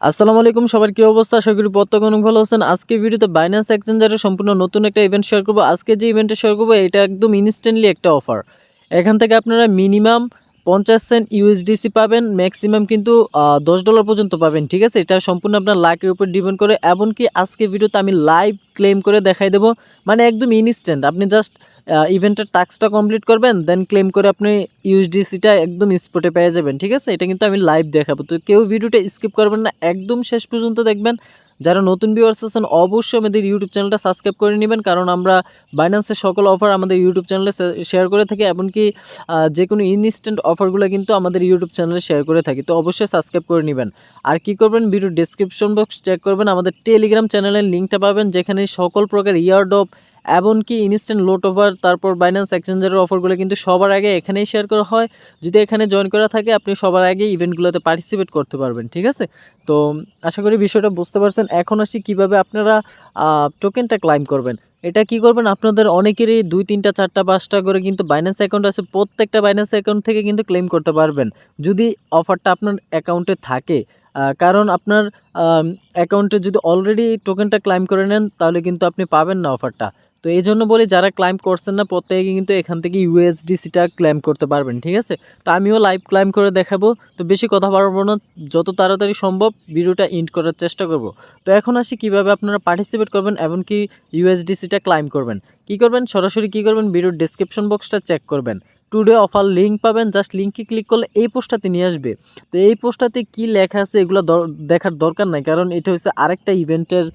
আসসালামু আলাইকুম, সবার কি অবস্থা? আশা করি প্রত্যেকে অনেক ভালো আছেন। আজকে ভিডিওতে বাইন্যান্স এক্সচেঞ্জারের সম্পূর্ণ নতুন একটা ইভেন্ট শেয়ার করব। আজকে যে ইভেন্টটা শেয়ার করব এটা একদম ইনস্ট্যান্টলি একটা অফার। এখান থেকে আপনারা মিনিমাম 50 সেন্ট ইউএসডিসি পাবেন, ম্যাক্সিমাম কিন্তু $10 পর্যন্ত পাবেন। ঠিক আছে? এটা সম্পূর্ণ আপনার লাকের উপর ডিপেন্ড করে। এমনকি আজকে ভিডিওতে আমি লাইভ ক্লেম করে দেখাই দেবো, মানে একদম ইনস্ট্যান্ট। আপনি জাস্ট ইভেন্টের টাস্কটা কমপ্লিট করবেন, দেন ক্লেম করে আপনি ইউএসডিসিটা একদম স্পটে পেয়ে যাবেন। ঠিক আছে? এটা কিন্তু আমি লাইভ দেখাবো, তো কেউ ভিডিওটা স্কিপ করবেন না, একদম শেষ পর্যন্ত দেখবেন। যারা নতুন ভিউয়ার্স আছেন অবশ্যই আমাদের ইউটিউব চ্যানেলটা সাবস্ক্রাইব করে নেবেন, কারণ আমরা বাইন্যান্সের সকল অফার আমাদের ইউটিউব চ্যানেলে শেয়ার করে থাকি। এমনকি যে কোনো ইনস্ট্যান্ট অফারগুলো কিন্তু আমাদের ইউটিউব চ্যানেলে শেয়ার করে থাকি, তো অবশ্যই সাবস্ক্রাইব করে নেবেন। আর কি করবেন, ভিডিওর ডেসক্রিপশন বক্স চেক করবেন, আমাদের টেলিগ্রাম চ্যানেলের লিঙ্কটা পাবেন, যেখানে সকল প্রকার ইয়ারড্রপ এমনকি ইনস্ট্যান্ট লোড অফার, তারপর বাইন্যান্স এক্সচেঞ্জারের অফারগুলো কিন্তু সবার আগে এখানেই শেয়ার করা হয়। যদি এখানে জয়েন করা থাকে আপনি সবার আগে ইভেন্টগুলোতে পার্টিসিপেট করতে পারবেন। ঠিক আছে? তো আশা করি বিষয়টা বুঝতে পারছেন। এখন আসি কিভাবে আপনারা টোকেনটা ক্লাইম করবেন। এটা কি করবেন, আপনাদের অনেকেরই 2, 3, 4, 5টা করে কিন্তু বাইন্যান্স অ্যাকাউন্ট আছে। প্রত্যেকটা বাইন্যান্স অ্যাকাউন্ট থেকে কিন্তু ক্লেম করতে পারবেন, যদি অফারটা আপনার অ্যাকাউন্টে থাকে। কারণ আপনার অ্যাকাউন্টে যদি অলরেডি টোকেনটা ক্লাইম করে নেন তাহলে কিন্তু আপনি পাবেন না অফারটা। তো এই জন্য বলি, যারা ক্লাইম করছেন না প্রত্যেকে কিন্তু এখান থেকে ইউএসডিসিটা ক্লেম করতে পারবেন। ঠিক আছে? তো আমিও লাইভ ক্লাইম করে দেখাবো, তো বেশি কথা বাড়াবো না, যত তাড়াতাড়ি সম্ভব ভিডিওটা এন্ড করার চেষ্টা করব। তো এখন আসি কিভাবে আপনারা পার্টিসিপেট করবেন এমনকি ইউএসডিসিটা ক্লাইম করবেন। কি করবেন, সরাসরি কি করবেন, ভিডিওর ডেসক্রিপশন বক্সটা চেক করবেন, টুডে অফার লিঙ্ক পাবেন, জাস্ট লিঙ্কে ক্লিক করলে এই পোস্টটাতে নিয়ে আসবে। তো এই পোস্টটাতে কি লেখা আছে এগুলো দেখার দরকার নাই, কারণ এটা হচ্ছে আরেকটা ইভেন্টের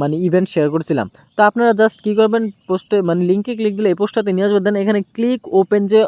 মানে ইভেন্ট শেয়ার করছিলাম। তো আপনারা জাস্ট কী করবেন, পোস্টে মানে লিঙ্কে ক্লিক দিলে এই পোস্টটাতে নিয়ে আসবেন, দেন এখানে ক্লিক ওপেন যে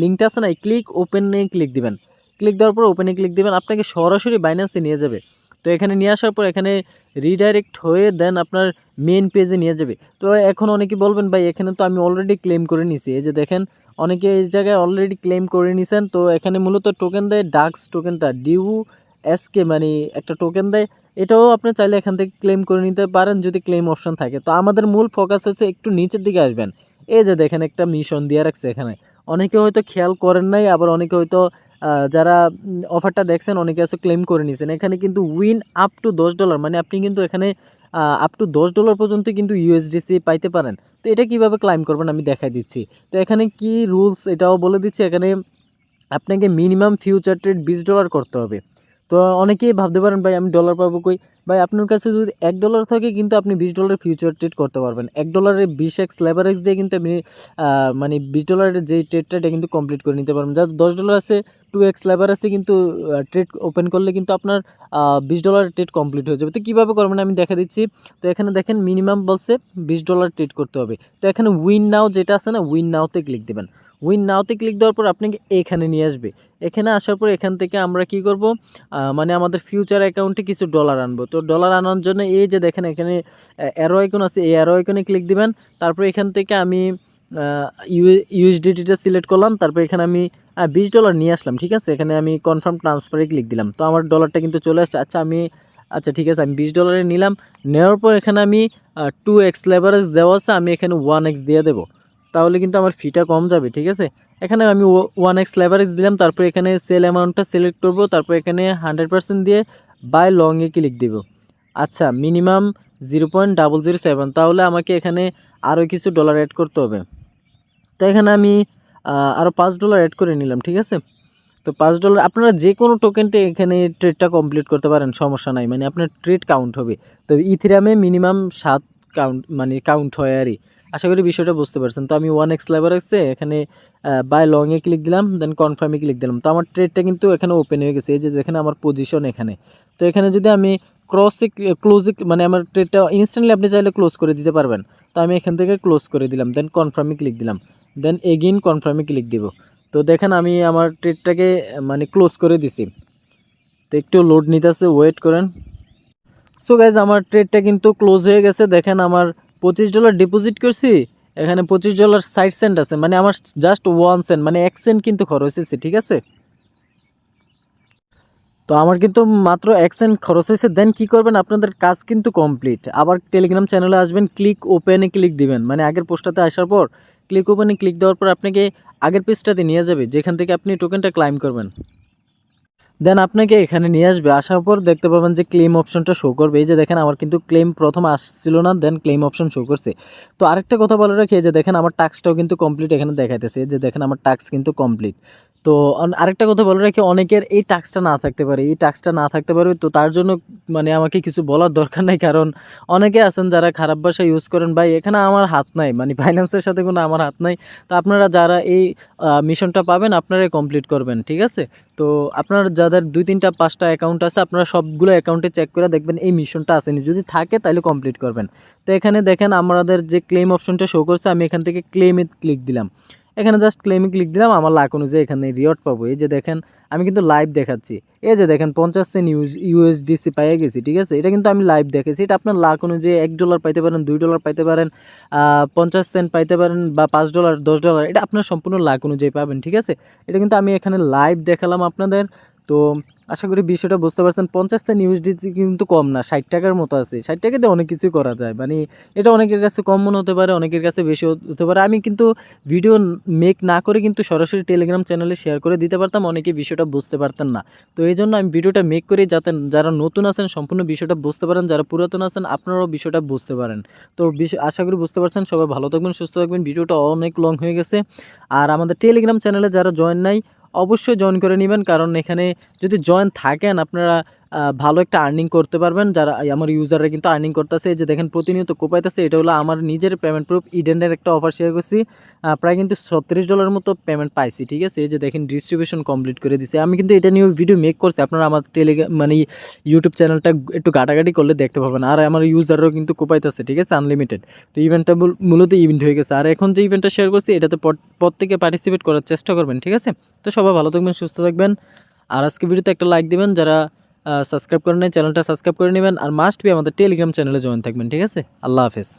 লিঙ্কটা আছে না, এই ক্লিক ওপেনে ক্লিক দিবেন। ক্লিক দেওয়ার পর ওপেনে ক্লিক দিবেন, আপনাকে সরাসরি বাইন্যান্সে নিয়ে যাবে। তো এখানে নিয়ে আসার পর এখানে রিডাইরেক্ট হয়ে দেন আপনার মেন পেজে নিয়ে যাবে। তো এখন অনেকে বলবেন, ভাই এখানে তো আমি অলরেডি ক্লেম করে নিছি। এই যে দেখেন, অনেকে এই জায়গায় অলরেডি ক্লেম করে নিছেন। তো এখানে মূলত টোকেন দেয়, ডাক্স টোকেনটা DUSK মানে একটা টোকেন দেয়। এটাও আপনি চাইলে এখান থেকে ক্লেম করে নিতে পারেন যদি ক্লেম অপশন থাকে। তো আমাদের মূল ফোকাস হচ্ছে একটু নিচের দিকে আসবেন। এই যে দেখেন একটা মিশন দিয়ে রাখছে এখানে। অনেকে হয়তো খেয়াল করেন নাই, আবার অনেকে হয়তো যারা অফারটা দেখছেন অনেকে আছে ক্লেম করে নিয়েছেন। এখানে কিন্তু উইন আপ টু $10, মানে আপনি কিন্তু এখানে আপ টু $10 পর্যন্ত কিন্তু ইউএসডিসি পাইতে পারেন। তো এটা কিভাবে ক্লাইম করবেন আমি দেখাই দিচ্ছি। তো এখানে কি রুলস এটাও বলে দিচ্ছি। এখানে আপনাকে মিনিমাম ফিউচার ট্রেড $20 করতে হবে। তো অনেকেই ভাবতে পারেন, ভাই আমি ডলার পাবো কই? ভাই আপনার কাছে যদি $1 থাকে কিন্তু আপনি $20 ফিউচার ট্রেড করতে পারবেন। $1 20x লেভারেজ দিয়ে কিন্তু আপনি মানে $20 যে ট্রেডটা এটা কিন্তু কমপ্লিট করে নিতে পারবেন। যার $10 আছে 2x লেভার আছে কিন্তু ট্রেড ওপেন করলে কিন্তু আপনার $20 ট্রেড কমপ্লিট হয়ে যাবে। তো কীভাবে করবেন আমি দেখা দিচ্ছি। তো এখানে দেখেন মিনিমাম বলছে $20 ট্রেড করতে হবে। তো এখানে উইন নাও যেটা আছে না, উইন নাওতে ক্লিক দেবেন। উইন নাওতে ক্লিক দেওয়ার পর আপনাকে এখানে নিয়ে আসবে। এখানে আসার পর এখান থেকে আমরা কি করব, মানে আমাদের ফিউচার অ্যাকাউন্টে কিছু ডলার আনবো। তো ডলার আনার জন্য এই যে দেখেন এখানে অ্যারো আইকন আছে, এই অ্যারো আইকনে ক্লিক দিবেন। তারপর এখান থেকে আমি ইউএসডিটিটা সিলেক্ট করলাম। তারপর এখানে আমি $20 নিয়ে আসলাম। ঠিক আছে? এখানে আমি কনফার্ম ট্রান্সফারে ক্লিক দিলাম। তো আমার ডলারটা কিন্তু চলে আসছে। আচ্ছা ঠিক আছে, আমি $20 নিলাম। নেওয়ার পর এখানে আমি 2x লেভারেজ দেওয়া আছে, আমি এখানে 1x দিয়ে দেবো। তাহলে কিন্তু আমার ফিটা কম যাবে। ঠিক আছে? এখানে আমি 1x লেভারেজ দিলাম। তারপর এখানে সেল অ্যামাউন্টটা সিলেক্ট করব। তারপর এখানে 100% দিয়ে বাই লংয়ে ক্লিক দেব। আচ্ছা, মিনিমাম 0.007, তাহলে আমাকে এখানে আরও কিছু ডলার অ্যাড করতে হবে। তো এখানে আমি আরও $5 অ্যাড করে নিলাম। ঠিক আছে? তো $5 আপনারা যে কোনো টোকেনটা এখানে ট্রেডটা কমপ্লিট করতে পারেন, সমস্যা নাই। মানে আপনার ট্রেড কাউন্ট হবে। তো ইথেরিয়ামে মিনিমাম 7 কাউন্ট হয় আরই। আশা করি বিষয়টা বুঝতে পারছেন। তো আমি 1x লেভারেজে এখানে বাই লংয়ে ক্লিক দিলাম, দেন কনফার্মে ক্লিক দিলাম। তো আমার ট্রেডটা কিন্তু এখানে ওপেন হয়ে গেছে। এই যে দেখেন আমার পজিশন এখানে। তো এখানে যদি আমি ক্লোজে মানে আমার ট্রেডটা ইনস্ট্যান্টলি আপনি চাইলে ক্লোজ করে দিতে পারবেন। তো আমি এখান থেকে ক্লোজ করে দিলাম, দেন কনফার্মে ক্লিক দিলাম, দেন এগেইন কনফার্মে ক্লিক দিব। তো দেখেন আমি আমার ট্রেডটাকে মানে ক্লোজ করে দিছি। তো একটু লোড নিতেছে, ওয়েট করেন। সো গাইজ আমার ট্রেডটা কিন্তু ক্লোজ হয়ে গেছে। দেখেন আমার $25 ডিপোজিট করছি, এখানে $25.60 আছে, মানে আমার জাস্ট 1 সেন্ট মানে 1 সেন্ট কিন্তু খরচ হয়েছে। ঠিক আছে? তো আমার কিন্তু মাত্র 1 সেন্ট খরচ হয়েছে। দেন কি করবেন, আপনাদের কাজ কিন্তু কমপ্লিট। আবার টেলিগ্রাম চ্যানেলে আসবেন, ক্লিক ওপেনে ক্লিক দিবেন, মানে আগের পোস্টটাতে আসার পর ক্লিক ওপেনে ক্লিক দেওয়ার পর আপনাকে আগের পেজটাতে নিয়ে যাবে, যেখান থেকে আপনি টোকেনটা ক্লাইম করবেন। দেন আপনাকে এখানে নিয়ে আসবে, আসার পর দেখতে পাবেন যে ক্লেম অপশনটা শো করবে। এই যে দেখেন আমার কিন্তু ক্লেম প্রথম আসছিল না, দেন ক্লেম অপশন শো করছে। তো আরেকটা কথা বলে রাখি, এই যে দেখেন আমার টাস্কটাও কিন্তু কমপ্লিট এখানে দেখাইতেছে, এই যে দেখেন আমার টাস্ক কিন্তু কমপ্লিট। তো আরেকটা কথা বলে রাখি, অনেকের এই টাস্কটা না থাকতে পারে, এই টাস্কটা না থাকতে পারে, তো তার জন্য মানে আমাকে কিছু বলার দরকার নাই, কারণ অনেকে আছেন যারা খারাপ ভাষা ইউজ করেন। ভাই এখানে আমার হাত নাই, মানে ফাইন্যান্সের সাথে কোনো আমার হাত নাই। তো আপনারা যারা এই মিশনটা পাবেন আপনারাই কমপ্লিট করবেন, ঠিক আছে? তো আপনার যাদের 2-3-5টা অ্যাকাউন্ট আছে, আপনারা সবগুলো অ্যাকাউন্টে চেক করে দেখবেন এই মিশনটা আসেনি, যদি থাকে তাহলে কমপ্লিট করবেন। তো এখানে দেখেন আমাদের যে ক্লেম অপশনটা শো করছে, আমি এখান থেকে ক্লেমে ক্লিক দিলাম। এখানে জাস্ট ক্লেমে ক্লিক দিলাম, আমার লাখ অনুযায়ী এখানে রিওয়ার্ড পাবো। এই যে দেখেন আমি কিন্তু লাইভ দেখাচ্ছি, এই যে দেখেন 50 সেন্ট ইউএসডিসি পাইয়ে গেছি, ঠিক আছে? এটা কিন্তু আমি লাইভ দেখেছি। এটা আপনার লাখ অনুযায়ী $1 পাইতে পারেন, $2 পাইতে পারেন, 50 সেন্ট পাইতে পারেন, বা $5, $10, এটা আপনার সম্পূর্ণ লাখ অনুযায়ী পাবেন, ঠিক আছে? এটা কিন্তু আমি এখানে লাইভ দেখালাম আপনাদের। তো আশা করি বিষয়টা বুঝতে পারছেন। 50 সেন্ট ইউএসডিসি কিন্তু কম না, 60 টাকার মতো আছে। 60 টাকা দিয়ে অনেক কিছু করা যায়, মানে এটা অনেকের কাছে কম মনে হতে পারে, অনেকের কাছে বেশি হতে পারে। আমি কিন্তু ভিডিও মেক না করে কিন্তু সরাসরি টেলিগ্রাম চ্যানেলে শেয়ার করে দিতে পারতাম, অনেকে বিষয়টা বুঝতে পারতেন না। তো এই জন্য আমি ভিডিওটা মেক করি, যাতে যারা নতুন আছেন সম্পূর্ণ বিষয়টা বুঝতে পারেন, যারা পুরাতন আছেন আপনারাও বিষয়টা বুঝতে পারেন। তো আশা করি বুঝতে পারছেন। সবাই ভালো থাকবেন, সুস্থ থাকবেন। ভিডিওটা অনেক লং হয়ে গেছে। আর আমাদের টেলিগ্রাম চ্যানেলে যারা জয়েন নাই অবশ্যই জয়েন করে নেবেন, কারণ এখানে যদি জয়েন থাকেন আপনারা ভালো একটা আর্নিং করতে পারবেন। যারা আমার ইউজাররা কিন্তু আর্নিং করতেছে, যে দেখেন প্রতিনিয়ত কোপাইতেছে। এটা হলো আমার নিজের পেমেন্ট প্রুফ, ইডেনের একটা অফার শেয়ার করছি, প্রায় কিন্তু $36 মতো পেমেন্ট পাইছি, ঠিক আছে? এই যে দেখেন ডিস্ট্রিবিউশন কমপ্লিট করে দিছে। আমি কিন্তু এটা নিয়ে ভিডিও মেক করছি, আপনারা আমার মানে ইউটিউব চ্যানেলটা একটু ঘাটাঘাটি করলে দেখতে পাবেন। আর আমার ইউজাররাও কিন্তু কোপাইতেছে, ঠিক আছে? আনলিমিটেড। তো ইভেন্টটা মূলত ইভেন্ট হয়ে গেছে। আর এখন যে ইভেন্টটা শেয়ার করছি এটাতে প্রত্যেকে পার্টিসিপেট করার চেষ্টা করবেন, ঠিক আছে? তো সবাই ভালো থাকবেন, সুস্থ থাকবেন। আর আজকে ভিডিওতে একটা লাইক দিবেন, যারা সাবস্ক্রাইব করেন নাই চ্যানেলটা সাবস্ক্রাইব করে নেবেন। আর মাস্ট বি আমাদের টেলিগ্রাম চ্যানেলে জয়েন থাকবেন, ঠিক আছে? আল্লাহ হাফেজ।